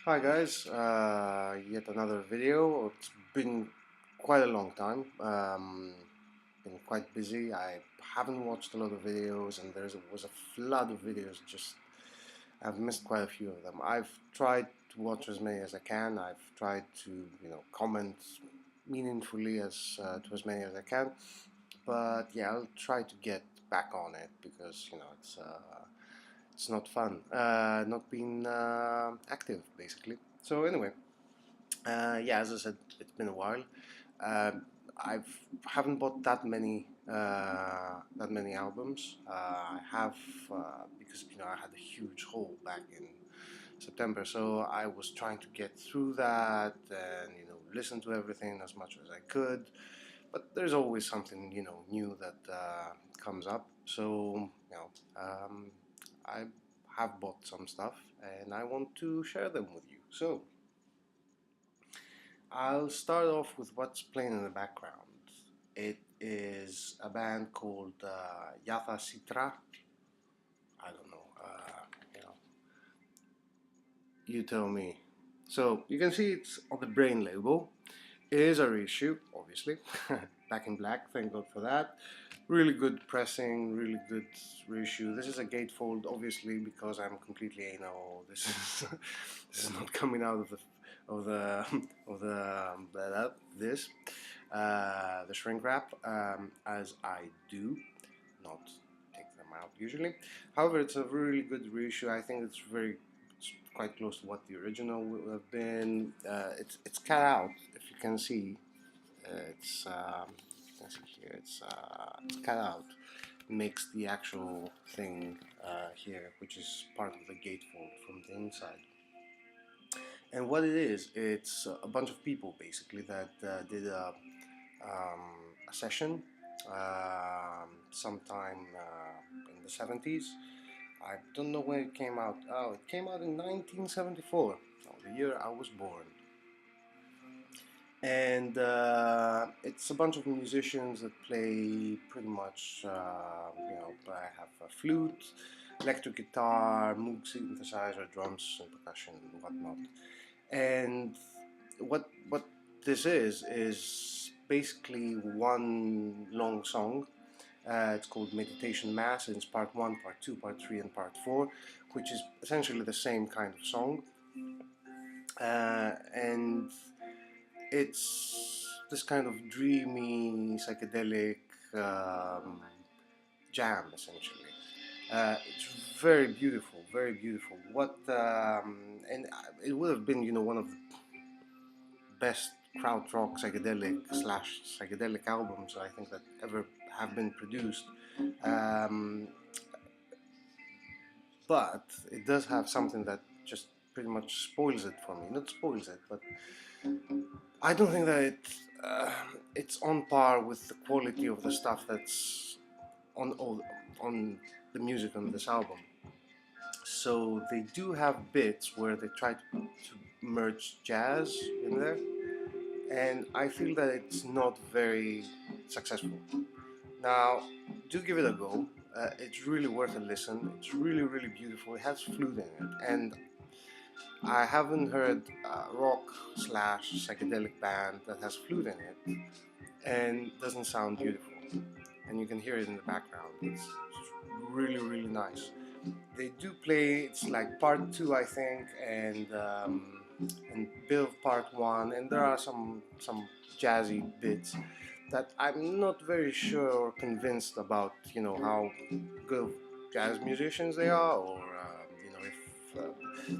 Hi guys, yet another video. It's been quite a long time. Been quite busy. I haven't watched a lot of videos, and was a flood of videos. I've missed quite a few of them. I've tried to watch as many as I can. I've tried to comment meaningfully to as many as I can. But yeah, I'll try to get back on it because it's not fun, not being active basically. So anyway, yeah, as I said, it's been a while. I haven't bought that many albums. I have because I had a huge hole back in September, so I was trying to get through that and listen to everything as much as I could. But there's always something new that comes up. So I have bought some stuff and I want to share them with you. So I'll start off with what's playing in the background. It is a band called Yatha. I don't know. You tell me. So you can see it's on the Brain label. It is a reissue, obviously. Back in black, thank God for that. Really good pressing, really good reissue. This is a gatefold, obviously, because I'm completely anal. This is this is not coming out of the the shrink wrap, as I do not take them out usually. However, it's a really good reissue. I think it's quite close to what the original would have been. It's cut out, if you can see. It's you can see here. It's cut out. Makes the actual thing here, which is part of the gatefold from the inside. And what it is, it's a bunch of people basically that did a session sometime in the 70s. I don't know when it came out. Oh, it came out in 1974, the year I was born. And it's a bunch of musicians that play pretty much, I have a flute, electric guitar, Moog synthesizer, drums, and percussion, and whatnot. And what this is basically one long song. It's called Meditation Mass, and it's part 1, part 2, part 3, and part 4, which is essentially the same kind of song. And it's this kind of dreamy, psychedelic jam, essentially. It's very beautiful, very beautiful. And it would have been, one of the best krautrock psychedelic albums I think that ever have been produced. But it does have something that just pretty much spoils it for me. Not spoils it, but I don't think that it's on par with the quality of the stuff that's on the music on this album. So they do have bits where they try to merge jazz in there, and I feel that it's not very successful. Now, do give it a go. It's really worth a listen. It's really, really beautiful. It has flute in it, and I haven't heard a rock slash psychedelic band that has flute in it and doesn't sound beautiful. And you can hear it in the background. It's really, really nice. They do play. It's like part 2, I think, and bit of part 1, and there are some jazzy bits that I'm not very sure or convinced about. How good jazz musicians they are, or if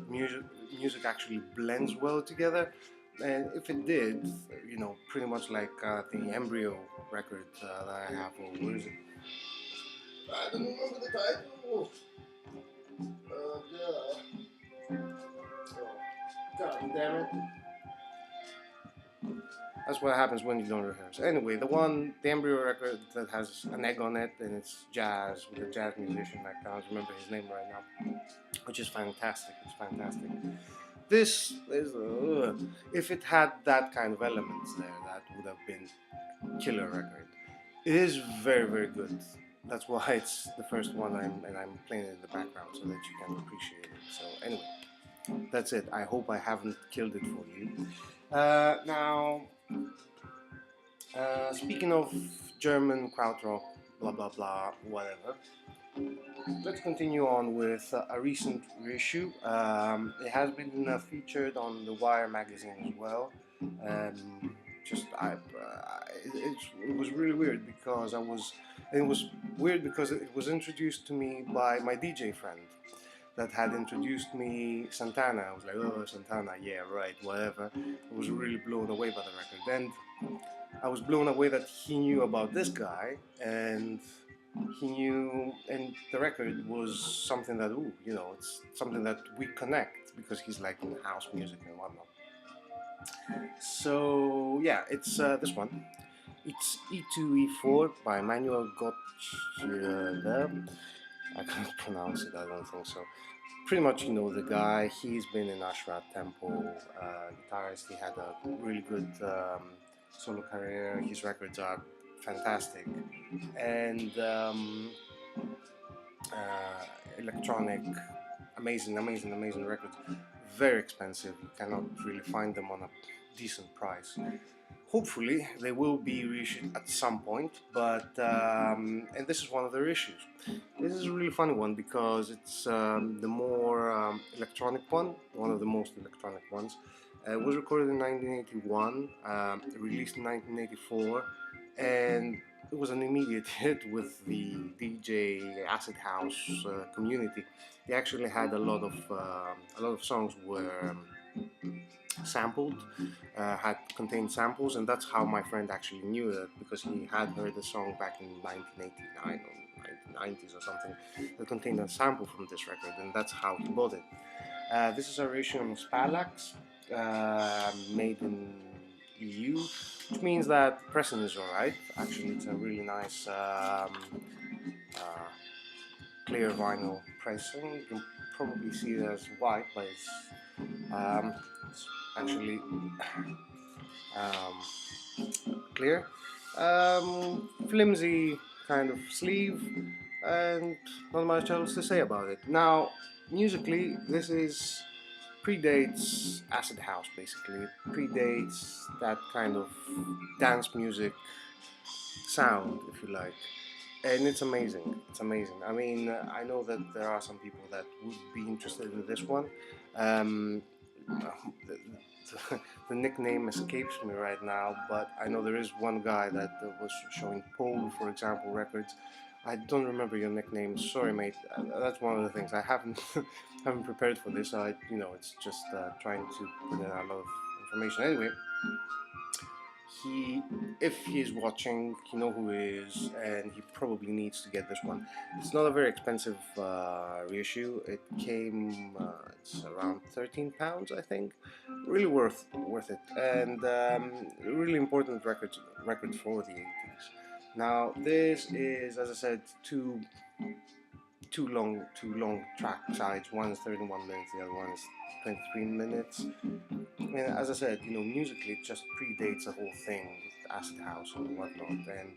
music actually blends well together. And if it did, pretty much like the Embryo record that I have, or what is it? I don't remember the title. Yeah. God damn it. That's what happens when you don't rehearse. Anyway, the Embryo record that has an egg on it, and it's jazz with a jazz musician. I can't remember his name right now, which is fantastic. It's fantastic. This is, if it had that kind of elements there, that would have been a killer record. It is very, very good. That's why it's the first one, I'm playing it in the background so that you can appreciate it. So anyway, that's it. I hope I haven't killed it for you. Now, speaking of German krautrock, blah blah blah, whatever. Let's continue on with a recent reissue. It has been featured on the Wire magazine as well. Just I, it was really weird because it was weird because it was introduced to me by my DJ friend that had introduced me Santana. I was like, oh, Santana, yeah, right, whatever. I was really blown away by the record, and I was blown away that he knew about this guy, and he knew, and the record was something that, ooh, you know, it's something that we connect because he's like in house music and whatnot. So yeah, it's this one. It's E2E4 by Manuel Gotch. I can't pronounce it. I don't think so. Pretty much, you know the guy. He's been in Ashrat Temple, guitarist. He had a really good solo career. His records are fantastic, and electronic, amazing records. Very expensive. You cannot really find them on a decent price. Hopefully they will be reissued at some point, but and this is one of their issues. This is a really funny one because it's the more electronic one of the most electronic ones. It was recorded in 1981, released in 1984, and it was an immediate hit with the DJ acid house community. They actually had a lot of songs were sampled, had contained samples, and that's how my friend actually knew it, because he had heard a song back in 1989 or 1990s or something that contained a sample from this record, and that's how he bought it. This is a reissue on Spalax, made in EU, which means that pressing is alright. Actually, it's a really nice clear vinyl pressing. You can probably see it as white, but it's actually clear. Flimsy kind of sleeve, and not much else to say about it. Now, musically, this is predates acid house, basically. It predates that kind of dance music sound, if you like. And it's amazing. It's amazing. I mean, I know that there are some people that would be interested in this one. The nickname escapes me right now, but I know there is one guy that was showing Pole, for example, records. I don't remember your nickname. Sorry, mate. That's one of the things I haven't haven't prepared for this. It's just trying to put in a lot of information. Anyway, if he's watching, he knows who he is, and he probably needs to get this one. It's not a very expensive reissue. It came, it's around £13, I think. Really worth it, and really important record for the 80s. Now, this is, as I said, two long track sides. One is 31 minutes, the other one is 23 minutes. And as I said, musically it just predates the whole thing with acid house and whatnot, and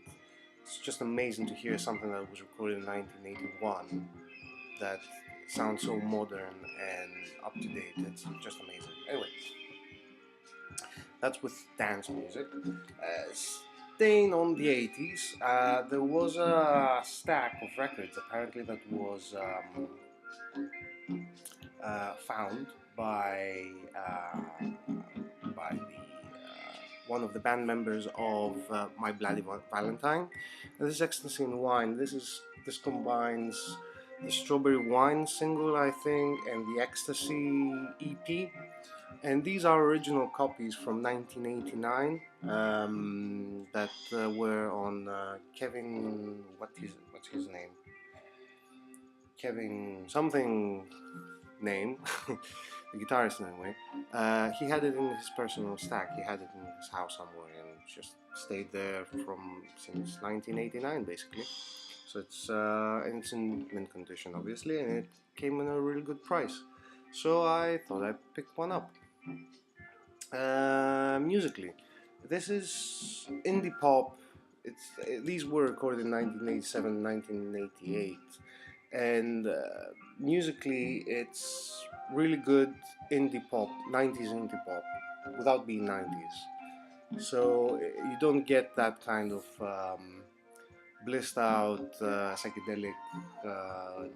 it's just amazing to hear something that was recorded in 1981 that sounds so modern and up to date. It's just amazing. Anyway, that's with dance music. Staying on the 80s, there was a stack of records apparently that was found by one of the band members of My Bloody Valentine. And this is Ecstasy and Wine. This combines the Strawberry Wine single, I think, and the Ecstasy EP. And these are original copies from 1989 that were on Kevin. What's his name? Kevin something name. The guitarist, anyway. He had it in his personal stack. He had it in his house somewhere, and just stayed there since 1989, basically. So it's in mint condition, obviously, and it came in a really good price. So I thought I'd pick one up. Musically, this is indie pop. These were recorded in 1987, 1988, and musically it's really good indie pop, 90s indie pop, without being 90s. So you don't get that kind of blissed out psychedelic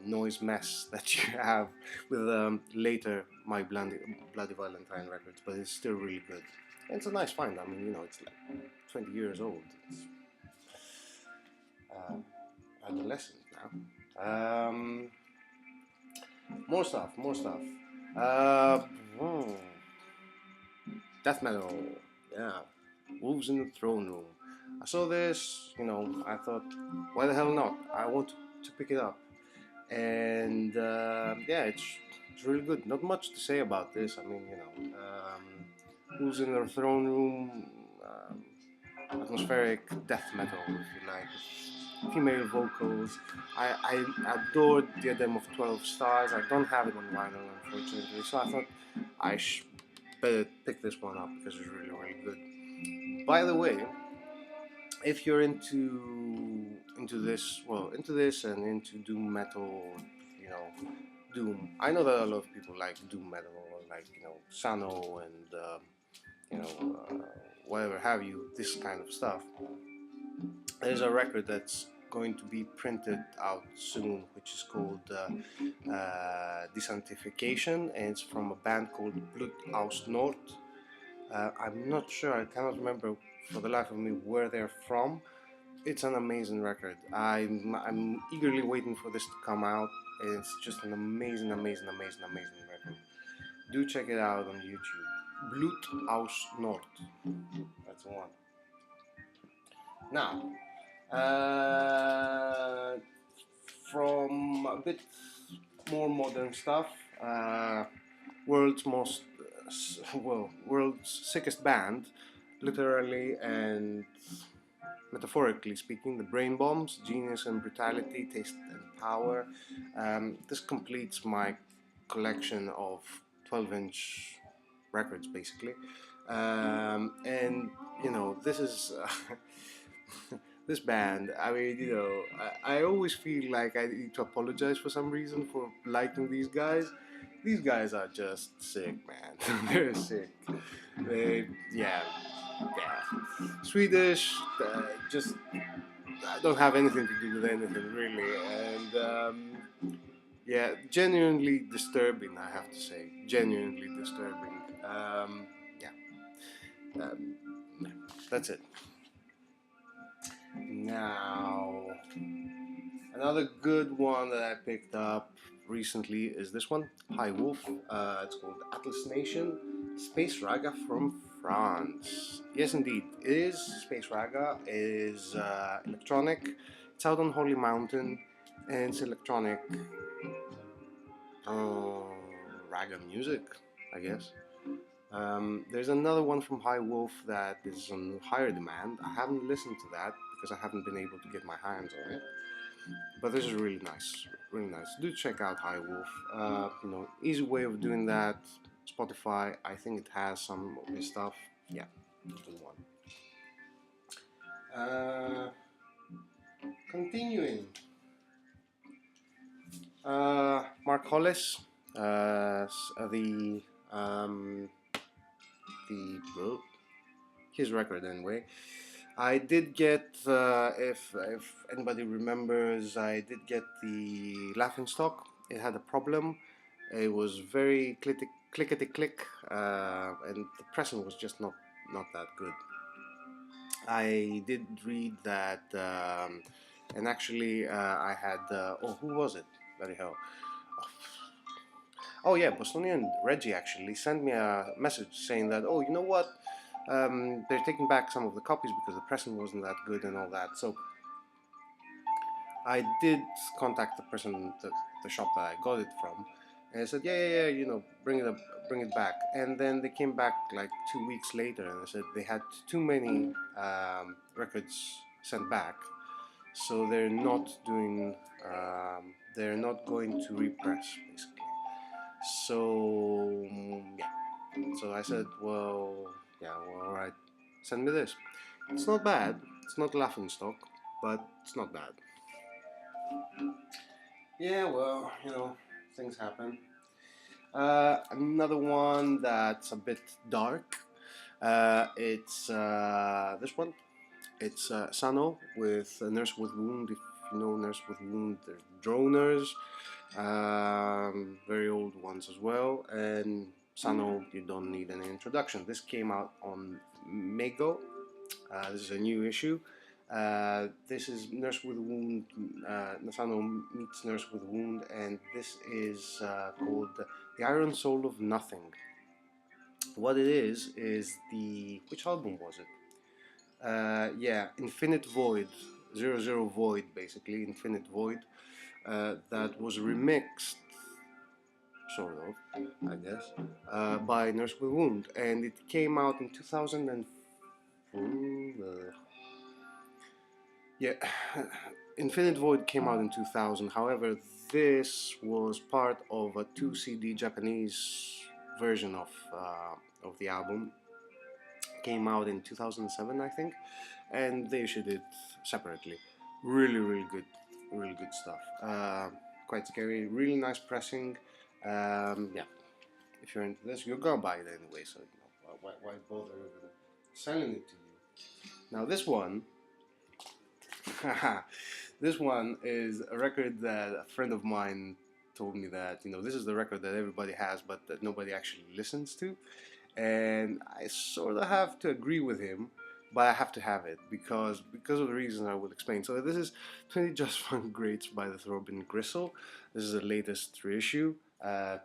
noise mess that you have with later My Bloody Valentine records, but it's still really good. And it's a nice find. I mean, it's like 20 years old. It's adolescent now. More stuff, more stuff. Uh, hmm, Death metal, yeah. Wolves in the Throne Room. I saw this, I thought, why the hell not? I want to pick it up. And yeah, it's really good. Not much to say about this. I mean, Wolves in the Throne Room, atmospheric death metal, if you like. Female vocals. I adored Diadem of 12 Stars. I don't have it on vinyl, unfortunately, so I thought I better pick this one up because it's really, really good. By the way, if you're into this and into doom metal, doom. I know that a lot of people like doom metal, or like Sano and whatever have you, this kind of stuff. There's a record that's going to be printed out soon, which is called Desanctification, and it's from a band called Blood aus Nord. I'm not sure, I cannot remember for the life of me where they're from. It's an amazing record. I'm eagerly waiting for this to come out. It's just an amazing record. Do check it out on YouTube. Blut aus Nord. That's the one. Now, from a bit more modern stuff, world's sickest band, literally and metaphorically speaking, the Brain Bombs, Genius and Brutality, Taste and Power. This completes my collection of 12-inch records, basically. And this is this band. I mean, I always feel like I need to apologize for some reason for liking these guys. These guys are just sick, man. They're sick. Yeah. Swedish, just I don't have anything to do with anything really, and yeah, genuinely disturbing. I have to say, genuinely disturbing. Yeah, that's it. Now, another good one that I picked up recently is this one, High Wolf. It's called Atlas Nation, Space Raga from France. Yes, indeed, it is Space Raga. It is electronic. It's out on Holy Mountain, and it's electronic raga music, I guess. There's another one from High Wolf that is on higher demand. I haven't listened to that because I haven't been able to get my hands on it. But this is really nice, really nice. Do check out High Wolf. Easy way of doing that. Spotify, I think it has some of his stuff. Yeah, good one. Continuing. Mark Hollis, his record anyway. I did get, if anybody remembers, I did get the Laughing Stock. It had a problem. It was very clickety click, and the pressing was just not that good. I did read that, and actually I had, who was it? Bloody hell. Oh yeah, Bostonian Reggie actually sent me a message saying that, you know what, they're taking back some of the copies because the pressing wasn't that good and all that. So I did contact the person, the shop that I got it from, and I said, yeah, bring it back. And then they came back like 2 weeks later, and they said they had too many records sent back, so they're not doing, they're not going to repress basically. So yeah, so I said, well, alright, send me this. It's not bad. It's not laughing stock, but it's not bad. Yeah, well, you know, things happen. Another one that's a bit dark. It's this one. It's Sano with Nurse with Wound. If you know Nurse with Wound, they're droners, very old ones as well. And Sano, you don't need any introduction. This came out on Mego. This is a new issue. This is Nurse with a Wound. Nasano meets Nurse with a Wound, and this is called The Iron Soul of Nothing. What it is the. Which album was it? Yeah, Infinite Void. Zero Zero Void, basically. Infinite Void. That was remixed, sort of, I guess, by Nurse with a Wound. And it came out in 2004. Yeah, Infinite Void came out in 2000. However, this was part of a 2 CD Japanese version of the album. Came out in 2007, I think, and they issued it separately. Really, really good stuff. Quite scary. Really nice pressing. Yeah, if you're into this, you're gonna buy it anyway. So you know, why bother even selling it to you? Now this one. This one is a record that a friend of mine told me that, you know, this is the record that everybody has but that nobody actually listens to, and I sort of have to agree with him, but I have to have it because of the reasons I will explain. So this is 20 Just Fun Greats by the throbbing Gristle. This is the latest reissue.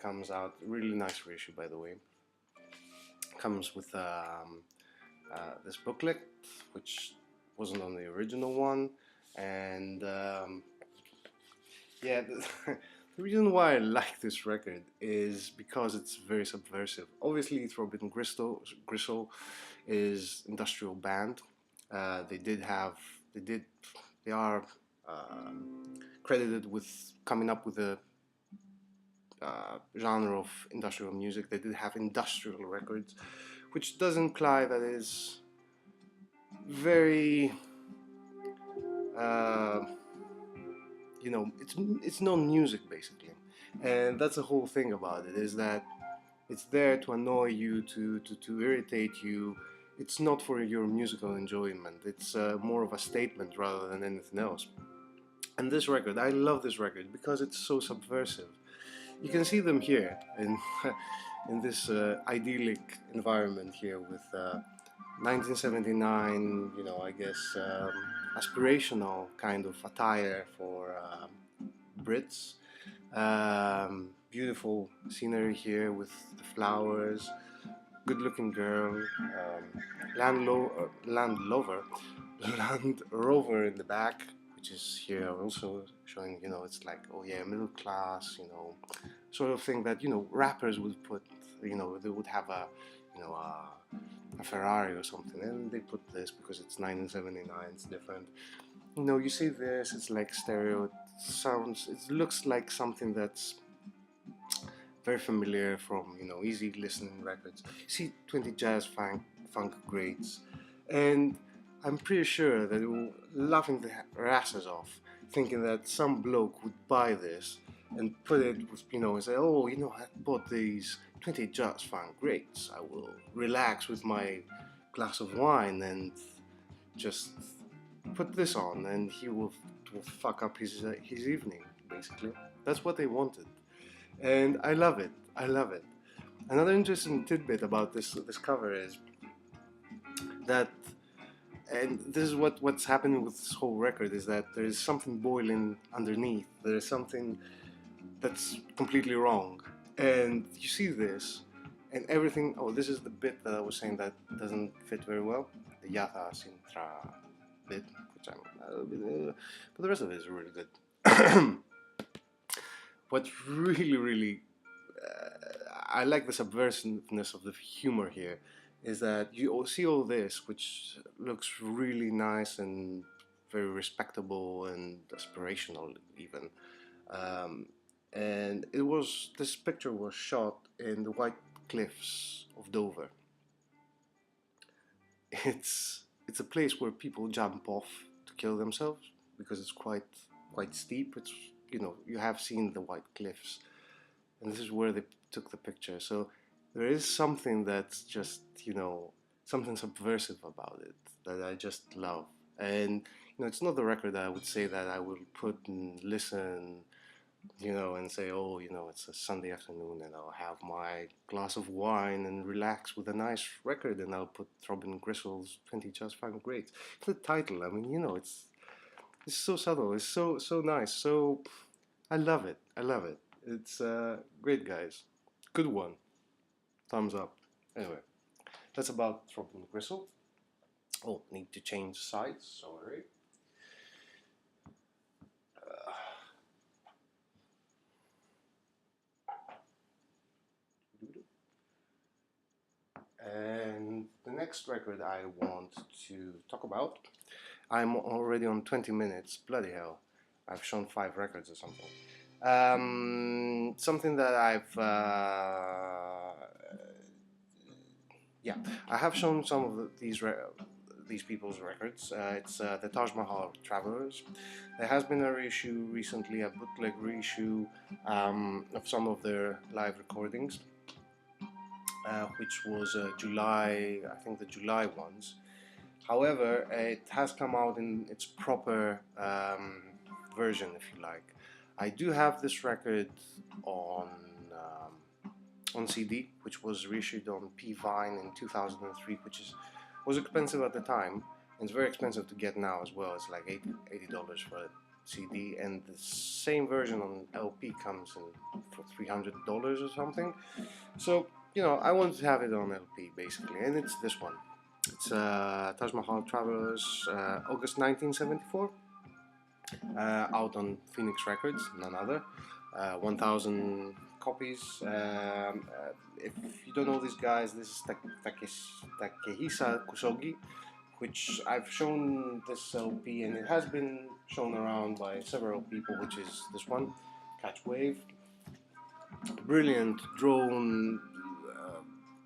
Comes out, really nice reissue, by the way. Comes with this booklet, which wasn't on the original one, and yeah, the reason why I like this record is because it's very subversive. Obviously, Throbbing Gristle is industrial band. They did have, they did, they are credited with coming up with a genre of industrial music. They did have industrial records, which does imply that it is very uh, you know, it's non-music basically, and that's the whole thing about it, is that it's there to annoy you, to irritate you. It's not for your musical enjoyment. It's more of a statement rather than anything else. And this record, I love this record because it's so subversive. You can see them here in in this idyllic environment here with 1979, you know, I guess aspirational kind of attire for Brits. Beautiful scenery here with the flowers, good-looking girl, Land Rover in the back, which is here also showing, you know, it's like, oh yeah, middle class, you know, sort of thing that, you know, rappers would put, you know, they would have a, you know, a Ferrari or something, and they put this because it's 1979, it's different. You know, you see this, it's like stereo, it sounds, it looks like something that's very familiar from, you know, easy listening records. You see 20 funk greats, and I'm pretty sure that they were laughing their asses off, thinking that some bloke would buy this and put it with, you know, and say, oh, you know, I bought these 20 Jazz Funk Greats. I will relax with my glass of wine and just put this on, and he will fuck up his evening, basically. That's what they wanted. And I love it. I love it. Another interesting tidbit about this cover is that, and this is what's happening with this whole record, is that there is something boiling underneath. There is something that's completely wrong, and you see this, and everything. Oh, this is the bit that I was saying that doesn't fit very well. The Yatha Sintra bit, which but the rest of it is really good. What really I like the subversiveness of the humor here, is that you all see all this, which looks really nice and very respectable and aspirational even. Um, and this picture was shot in the White Cliffs of Dover. It's a place where people jump off to kill themselves because it's quite steep. It's you have seen the White Cliffs, and this is where they took the picture. So there is something that's just, something subversive about it that I just love. And it's not the record that I would say that I will put and listen, and say, oh, it's a Sunday afternoon and I'll have my glass of wine and relax with a nice record and I'll put Throbbing Gristle's 20 Just Fine Greats. The title, I mean, it's so subtle, it's so nice, so I love it. It's great, guys. Good one. Thumbs up. Anyway, that's about Throbbing Gristle. Oh, need to change sides, sorry. And the next record I want to talk about, I'm already on 20 minutes, bloody hell. I've shown 5 records or something. Something that I have shown some of these people's records. It's the Taj Mahal Travelers. There has been a reissue recently, a bootleg reissue of some of their live recordings, which was July, I think the July ones. However, it has come out in its proper version, if you like. I do have this record on CD, which was reissued on P-Vine in 2003, which was expensive at the time, and it's very expensive to get now as well. It's like $80 for a CD, and the same version on LP comes in for $300 or something. So, I wanted to have it on LP basically, and it's this one. It's Taj Mahal Travelers, August 1974, out on Phoenix Records, none other. 1,000 copies. If you don't know these guys, this is Takehisa Kusogi, which I've shown this LP, and it has been shown around by several people, which is this one, Catch Wave. Brilliant drone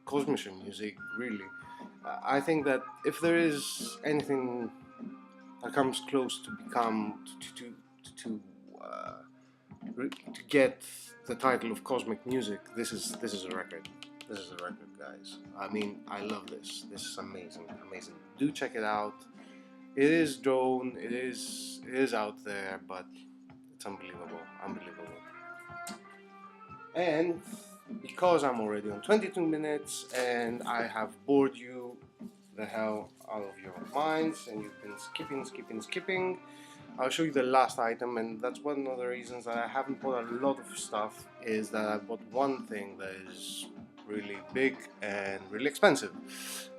cosmission music, really. I think that if there is anything that comes close to become to get the title of cosmic music, this is a record. This is a record, guys. I mean, I love this. This is amazing. Do check it out. It is drone. It is out there, but it's unbelievable. And because I'm already on 22 minutes and I have bored you the hell out of your minds and you've been skipping, I'll show you the last item, and that's one of the reasons that I haven't bought a lot of stuff, is that I bought one thing that is really big and really expensive,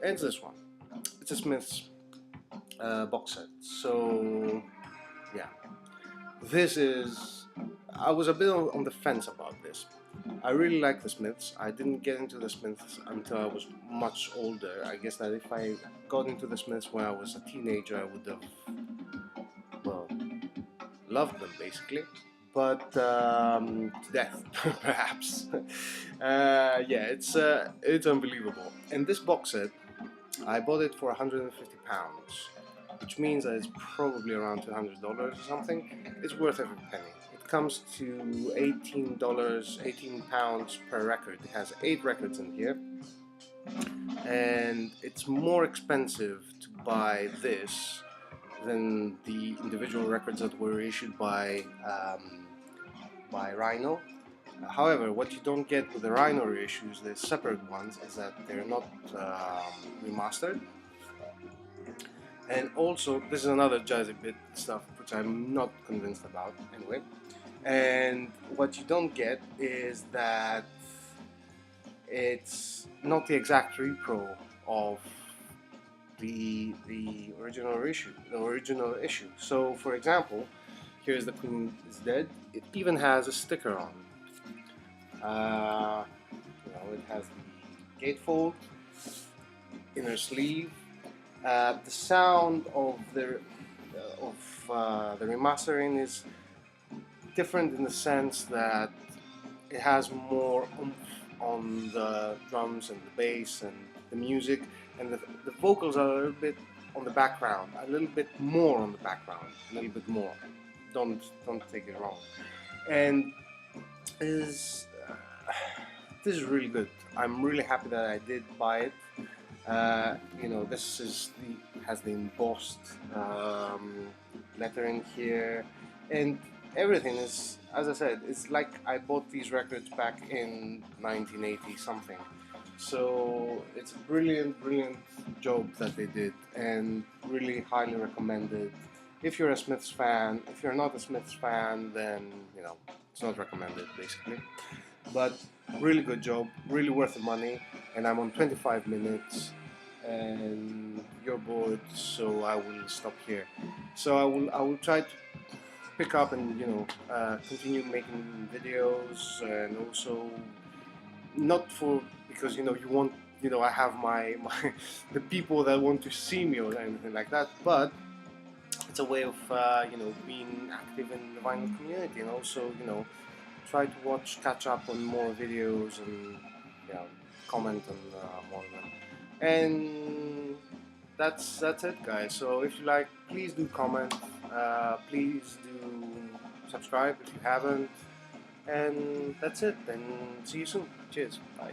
and it's this one. It's a Smiths box set. So yeah, I was a bit on the fence about this. I really like the Smiths. I didn't get into the Smiths until I was much older. I guess that if I got into the Smiths when I was a teenager, I would have, loved them basically, but to death perhaps. It's unbelievable. And this box set, I bought it for £150, which means that it's probably around $200 or something. It's worth every penny. It comes to $18 per record. It has 8 records in here, and it's more expensive to buy this than the individual records that were issued by Rhino. However, what you don't get with the Rhino reissues, the separate ones, is that they're not remastered. And also, this is another jazzy bit stuff which I'm not convinced about anyway. And what you don't get is that it's not the exact repro of the original issue. So, for example, here's The Queen is Dead. It even has a sticker on. It has the gatefold, inner sleeve. The sound of the remastering is different in the sense that it has more oomph on the drums and the bass and the music, and the vocals are a little bit on the background, a little bit more on the background, a little bit more. Don't take it wrong. and is this is really good. I'm really happy that I did buy it. You know, this is has the embossed lettering here, and everything is, as I said, it's like I bought these records back in 1980 something. So it's a brilliant, brilliant job that they did, and really highly recommended. If you're a Smiths fan, if you're not a Smiths fan, then you know it's not recommended basically. But really good job, really worth the money, and I'm on 25 minutes, and you're bored, so I will stop here. So I will try to pick up and continue making videos, and also not for because you want I have my the people that want to see me or anything like that, but it's a way of being active in the vinyl community, and also try to catch up on more videos, and comment on more of them. And that's it, guys. So if you like, please do comment. Please do subscribe if you haven't. And that's it. And see you soon. Cheers. Bye.